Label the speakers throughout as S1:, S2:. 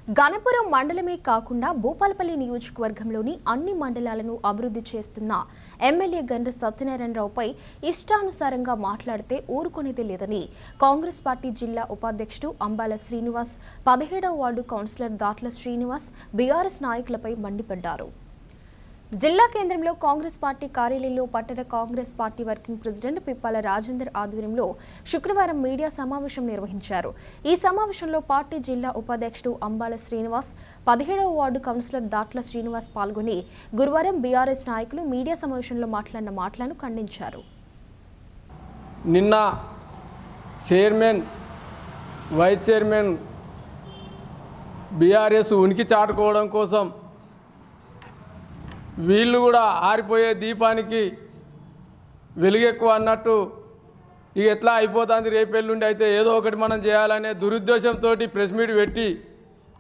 S1: గణపురం మండలమే కాకుండా భూపాలపల్లి నియోజకవర్గంలోని అన్ని మండలాలను అభివృద్ధి చేస్తున్న ఎమ్మెల్యే గండ్ర సత్యనారాయణరావుపై ఇష్టానుసారంగా మాట్లాడితే ఊరుకునేదే లేదని కాంగ్రెస్ పార్టీ జిల్లా ఉపాధ్యక్షుడు అంబాల శ్రీనివాస్ 17వ ward councillor Datla Srinivas BRS నాయకులపై మండిపడ్డారు. జిల్లా కేంద్రంలో కాంగ్రెస్ పార్టీ కార్యాలయంలో పట్టణ Congress party working president Pippala Rajender ఆధ్వర్యంలో శుక్రవారం మీడియా సమావేశం నిర్వహించారు. ఈ సమావేశంలో పార్టీ జిల్లా ఉపాధ్యక్షుడు అంబాల శ్రీనివాస్, 17వ వార్డు కౌన్సిలర్ దాట్ల శ్రీనివాస్ పాల్గొని గురువారం బీఆర్ఎస్ నాయకులు మీడియా సమావేశంలో మాట్లాడిన మాటలను ఖండించారు.
S2: నిన్న చైర్మన్, వైస్ చైర్మన్ బీఆర్ఎస్ ఉనికి చాటుకోవడం కోసం వీళ్ళు కూడా ఆరిపోయే దీపానికి వెలుగెక్కువ అన్నట్టు ఇక ఎట్లా అయిపోతుంది, రేపెల్లుండి అయితే ఏదో ఒకటి మనం చేయాలనే దురుద్దేశంతో ప్రెస్ మీట్ పెట్టి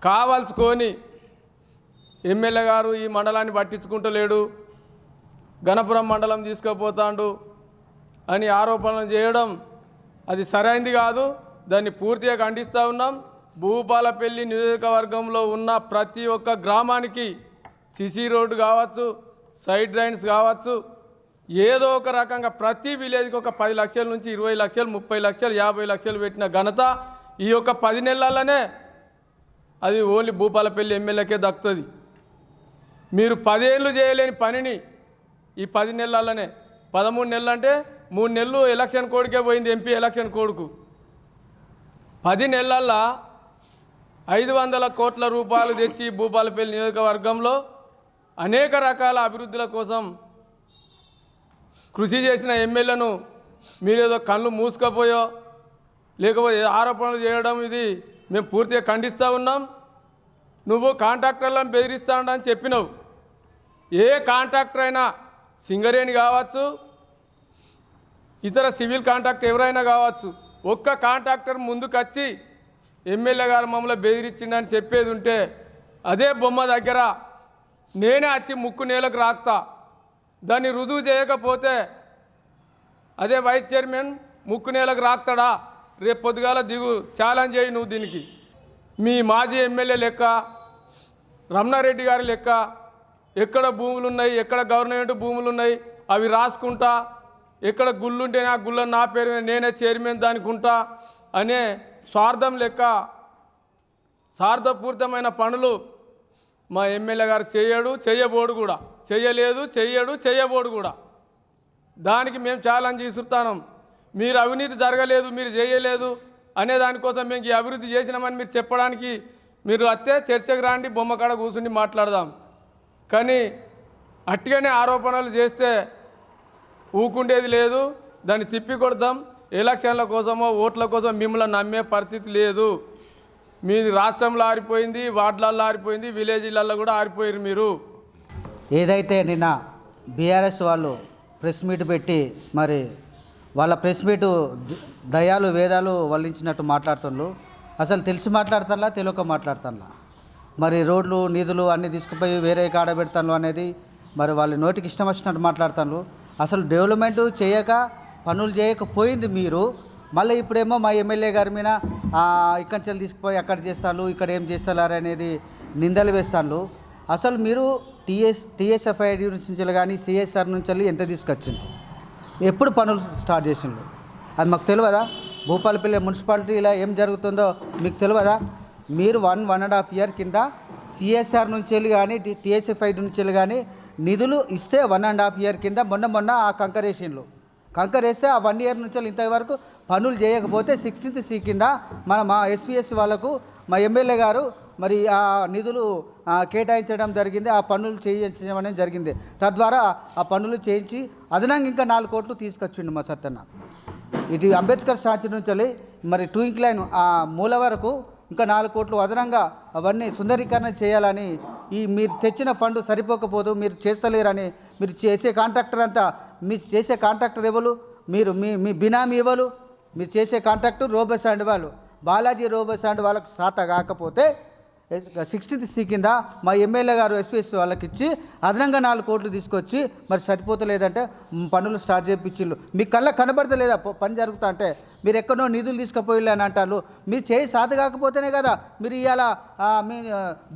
S2: కావాల్సుకొని ఎమ్మెల్యే గారు ఈ మండలాన్ని పట్టించుకుంటలేడు, గణపురం మండలం తీసుకుపోతాడు అని ఆరోపణలు చేయడం అది సరైంది కాదు. దాన్ని పూర్తిగా ఖండిస్తూ ఉన్నాం. భూపాలపల్లి నియోజకవర్గంలో ఉన్న ప్రతి ఒక్క గ్రామానికి సిసి రోడ్డు కావచ్చు, సైడ్ డ్రైన్స్ కావచ్చు, ఏదో ఒక రకంగా ప్రతి విలేజ్కి ఒక 10 లక్షల నుంచి 20 లక్షలు, 30 లక్షలు, 50 లక్షలు పెట్టిన ఘనత ఈ యొక్క 10 నెలలనే అది ఓన్లీ భూపాలపల్లి ఎమ్మెల్యేకే దక్కుతుంది. మీరు 10 ఏళ్ళు చేయలేని పనిని ఈ 10 నెలలనే 13 నెలలు అంటే 3 నెలలు ఎలక్షన్ కోడ్కే పోయింది, ఎంపీ ఎలక్షన్ కోడ్కు. 10 నెలల్లో 500 కోట్ల రూపాయలు తెచ్చి భూపాలపల్లి నియోజకవర్గంలో అనేక రకాల అభివృద్ధుల కోసం కృషి చేసిన ఎమ్మెల్యేను మీరేదో కళ్ళు మూసుకపోయో లేకపోతే ఆరోపణలు చేయడం ఇది మేము పూర్తిగా ఖండిస్తూ ఉన్నాం. నువ్వు కాంట్రాక్టర్లను బెదిరిస్తా అని చెప్పినావు. ఏ కాంట్రాక్టర్ అయినా, సింగరేణి కావచ్చు, ఇతర సివిల్ కాంట్రాక్టర్ ఎవరైనా కావచ్చు, ఒక్క కాంట్రాక్టర్ ముందుకు వచ్చి ఎమ్మెల్యే గారు మమ్మల్ని బెదిరించిండని చెప్పేది ఉంటే అదే బొమ్మ దగ్గర నేనే వచ్చి ముక్కు నేలకు రాక్తా. దాన్ని రుజువు చేయకపోతే అదే వైస్ చైర్మన్ ముక్కు నేలకు రాక్తాడా? రేపు పొద్దుగాల దిగు, ఛాలెంజ్ చేయి నువ్వు దీనికి. మీ మాజీ ఎమ్మెల్యే లెక్క, రమణారెడ్డి గారి లెక్క ఎక్కడ భూములు ఉన్నాయి, ఎక్కడ గవర్నమెంట్ భూములు ఉన్నాయి అవి రాసుకుంటా, ఎక్కడ గుళ్ళుంటే నా గుళ్ళ నా పేరు నేనే చైర్మన్ దానికి ఉంటా అనే స్వార్థం లెక్క స్వార్థపూరితమైన పనులు మా ఎమ్మెల్యే గారు చేయడు, చేయబోడు కూడా, చేయబోడు కూడా. దానికి మేము ఛాలెంజ్ ఇస్తున్నాం. మీరు అవినీతి జరగలేదు, మీరు చేయలేదు అనే దానికోసం మేము ఈ అభివృద్ధి చేసినామని మీరు చెప్పడానికి మీరు అత్తే చర్చకు రాండి, బొమ్మకాడ కూర్చుని మాట్లాడదాం. కానీ అట్టిగానే ఆరోపణలు చేస్తే ఊకుండేది లేదు. దాన్ని తిప్పి కొడతాం. ఎలక్షన్ల కోసమో ఓట్ల కోసం మిమ్మల్ని నమ్మే పరిస్థితి లేదు. మీది రాష్ట్రంలో ఆరిపోయింది, వార్డులలో ఆరిపోయింది, విలేజ్లలో కూడా ఆరిపోయారు. మీరు
S3: ఏదైతే నిన్న బీఆర్ఎస్ వాళ్ళు ప్రెస్ మీట్ పెట్టి మరి వాళ్ళ ప్రెస్ మీటు దయాలు వేదాలు వల్లించినట్టు మాట్లాడుతున్నారు. అసలు తెలిసి మాట్లాడుతారా, తెలియక మాట్లాడుతారా? మరి రోడ్లు, నిధులు అన్నీ తీసుకుపోయి వేరే కాడ పెడతాను అనేది మరి వాళ్ళ నోటికి ఇష్టం వచ్చినట్టు మాట్లాడుతాను. అసలు డెవలప్మెంట్ చేయక, పనులు చేయకపోయింది మీరు. మళ్ళీ ఇప్పుడేమో మా ఎమ్మెల్యే గారి మీద ఇక్కడి నుంచి తీసుకుపోయి అక్కడ చేస్తాను, ఇక్కడ ఏం చేస్తారు అనేది నిందలు వేస్తాను. అసలు మీరు టీఎస్ఎఫ్ఐడి నుంచి కానీ సిఎస్ఆర్ నుంచి ఎంత తీసుకొచ్చింది, ఎప్పుడు పనులు స్టార్ట్ చేసిండ్రు అది మాకు తెలియదా? భూపాలపల్లి మున్సిపాలిటీలో ఏం జరుగుతుందో మీకు తెలియదా? మీరు 1.5 ఇయర్ కింద సిఎస్ఆర్ నుంచి కానీ టీఎస్ఎఫ్ఐడి నుంచి కానీ నిధులు ఇస్తే 1.5 ఇయర్ కింద మొన్న ఆ కంకరేషన్లు వేస్తే ఆ 1 ఇయర్ నుంచి ఇంతవరకు పనులు చేయకపోతే 16th C కింద మా ఎస్పీఎస్ వాళ్ళకు మా ఎమ్మెల్యే గారు మరి ఆ నిధులు కేటాయించడం జరిగింది, ఆ పనులు చేయించడం అనేది జరిగింది. తద్వారా ఆ పనులు చేయించి అదనంగా ఇంకా 4 కోట్లు తీసుకొచ్చిండు మా సత్తన్న. ఇటు అంబేద్కర్ స్టాచ్యూ నుంచి మరి 2 ఇంక్లైన్ ఆ మూల వరకు ఇంకా 4 కోట్లు అదనంగా అవన్నీ సుందరీకరణ చేయాలని, ఈ మీరు తెచ్చిన ఫండ్ సరిపోకపోదు, మీరు చేస్తలేరని, మీరు చేసే కాంట్రాక్టర్ ఎవరు? మీ బినామీ ఎవరు? మీరు చేసే కాంట్రాక్టర్ రోబోస్ అండ్ వాళ్ళు, బాలాజీ రోబోస్ అండ్ వాళ్ళకి సాత కాకపోతే 16th C కింద మా ఎమ్మెల్యే గారు ఎస్పీఎస్ వాళ్ళకి ఇచ్చి అదనంగా 4 కోట్లు తీసుకొచ్చి మరి సరిపోతలేదంటే పనులు స్టార్ట్ చేయించిళ్ళు. మీ కళ్ళ కనబడతలేదా పని జరుగుతా అంటే? మీరు ఎక్కడో నిధులు తీసుకుపోయిల్లు అని అంటారు. మీరు చేయి సాత కాకపోతేనే కదా మీరు ఇవాళ మీ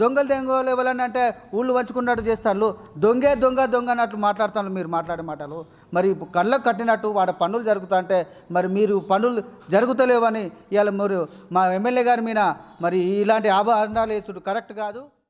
S3: దొంగలు ఎవరని అంటే ఊళ్ళు వంచుకున్నట్టు చేస్తారు. దొంగ అన్నట్లు మాట్లాడుతాను మీరు మాట్లాడే మాటలు. మరి కళ్ళకు కట్టినట్టు వాడ పనులు జరుగుతా అంటే మరి మీరు పనులు జరుగుతలేవని ఇవాళ మీరు మా ఎమ్మెల్యే గారి మీద మరి ఇలాంటి ఆభరణాలు వేసుడు కరెక్ట్ కాదు.